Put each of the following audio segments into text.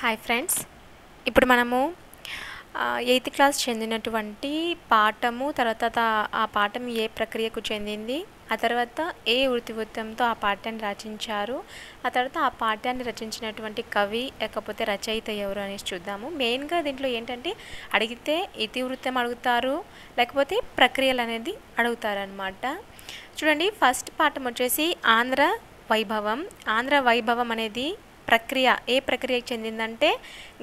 Hi friends, ఇప్పుడు మనము eighth class చెందినటువంటి పాఠము తర్వాత ఆ పాఠం ఏ ప్రక్రియకు చెందింది, ఆ తర్వాత ఏ వృత్తివృత్తంతో ఆ పాఠ్యాన్ని రచించారు, ఆ తర్వాత ఆ పాఠ్యాన్ని రచించినటువంటి కవి లేకపోతే రచయిత ఎవరు అనేసి చూద్దాము. మెయిన్గా దీంట్లో ఏంటంటే అడిగితే ఇతివృత్తం అడుగుతారు, లేకపోతే ప్రక్రియలు అనేది అడుగుతారనమాట. చూడండి, ఫస్ట్ పాఠం వచ్చేసి ఆంధ్ర వైభవం. ఆంధ్ర వైభవం అనేది ప్రక్రియ ఏ ప్రక్రియకు చెందిందంటే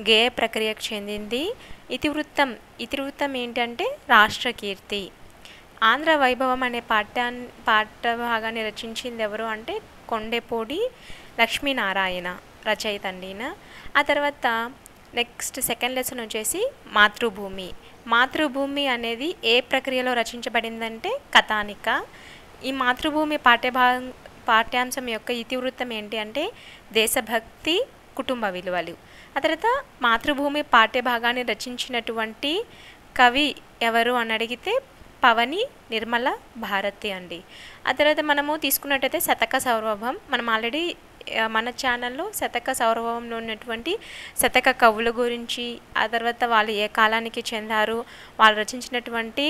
గేయ ప్రక్రియకు చెందింది. ఇతివృత్తం ఏంటంటే రాష్ట్రకీర్తి. ఆంధ్ర వైభవం అనే పాఠ్యభాగాన్ని రచించింది ఎవరు అంటే కొండెపూడి లక్ష్మీనారాయణ రచయిత అండిన. ఆ తర్వాత నెక్స్ట్ సెకండ్ లెసన్ వచ్చేసి మాతృభూమి. మాతృభూమి అనేది ఏ ప్రక్రియలో రచించబడిందంటే కథానిక. ఈ మాతృభూమి పాఠ్యాంశం యొక్క ఇతివృత్తం ఏంటి అంటే దేశభక్తి, కుటుంబ విలువలు. ఆ తర్వాత మాతృభూమి పాఠ్యభాగాన్ని రచించినటువంటి కవి ఎవరు అని అడిగితే పవని నిర్మల భారతి అండి. ఆ తర్వాత మనము తీసుకున్నట్టయితే శతక సౌరభం. మనం ఆల్రెడీ మన ఛానల్లో శతక సౌరభంలో ఉన్నటువంటి శతక కవుల గురించి, ఆ తర్వాత వాళ్ళు ఏ కాలానికి చెందారు, వాళ్ళు రచించినటువంటి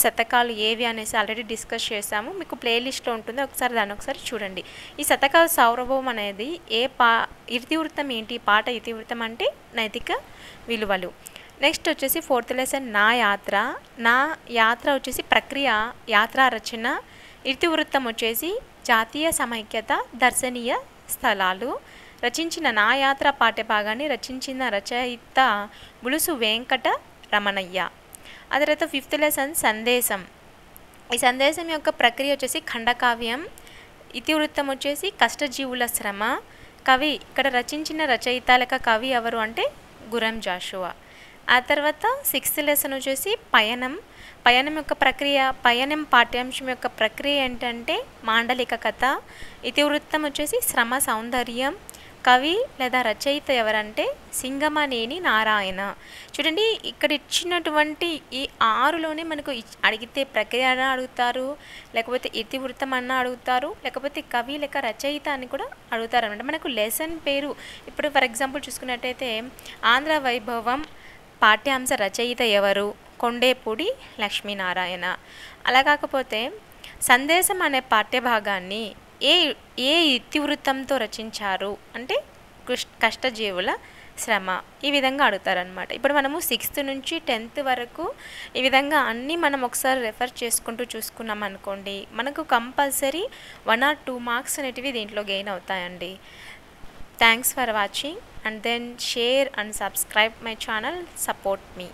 శతకాలు ఏవి అనేసి ఆల్రెడీ డిస్కస్ చేసాము. మీకు ప్లేలిస్ట్లో ఉంటుంది, దాన్ని చూడండి. ఈ శతక సౌరభం అనేది ఇతివృత్తం ఏంటి? పాట ఇతివృత్తం అంటే నైతిక విలువలు. నెక్స్ట్ వచ్చేసి ఫోర్త్ లెసన్ నా యాత్ర. నా యాత్ర వచ్చేసి ప్రక్రియ, యాత్రా రచన. ఇతివృత్తం వచ్చేసి జాతీయ సమైక్యత, దర్శనీయ స్థలాలు. రచించిన నా యాత్ర పాఠ్యభాగాన్ని రచించిన రచయిత బులుసు వెంకట రమణయ్య. ఆ తర్వాత ఫిఫ్త్ లెసన్ సందేశం. ఈ సందేశం యొక్క ప్రక్రియ వచ్చేసి ఖండకావ్యం. ఇతివృత్తం వచ్చేసి కష్టజీవుల శ్రమ. కవి ఇక్కడ రచించిన రచయిత కవి ఎవరు అంటే గురం జాషువా. ఆ తర్వాత సిక్స్త్ లెసన్ వచ్చేసి పయనం. పయనం పాఠ్యాంశం యొక్క ప్రక్రియ ఏంటంటే మాండలిక కథ. ఇతివృత్తం వచ్చేసి శ్రమ సౌందర్యం. కవి లేదా రచయిత ఎవరంటే సింగమనేని నారాయణ. చూడండి, ఇక్కడ ఇచ్చినటువంటి ఈ 6లోనే మనకు అడిగితే ప్రక్రియ అన్న అడుగుతారు, లేకపోతే ఇతివృత్తం అన్న అడుగుతారు, లేకపోతే కవి లేక రచయిత అని కూడా అడుగుతారు అనమాట. మనకు లెసన్ పేరు ఇప్పుడు ఫర్ ఎగ్జాంపుల్ చూసుకున్నట్టయితే ఆంధ్ర వైభవం పాఠ్యాంశ రచయిత ఎవరు? కొండేపూడి లక్ష్మీనారాయణ. అలా కాకపోతే సందేశం అనే పాఠ్యభాగాన్ని ఏ ఇతివృత్తంతో రచించారు అంటే కష్టజీవుల శ్రమ. ఈ విధంగా అడుగుతారనమాట. ఇప్పుడు మనము 6th నుంచి 10th వరకు ఈ విధంగా అన్నీ మనం ఒకసారి రెఫర్ చేసుకుంటూ చూసుకున్నాం అనుకోండి, మనకు కంపల్సరీ 1 or 2 మార్క్స్ అనేటివి దీంట్లో గెయిన్ అవుతాయండి. Thanks for watching and then share and subscribe my channel, support me.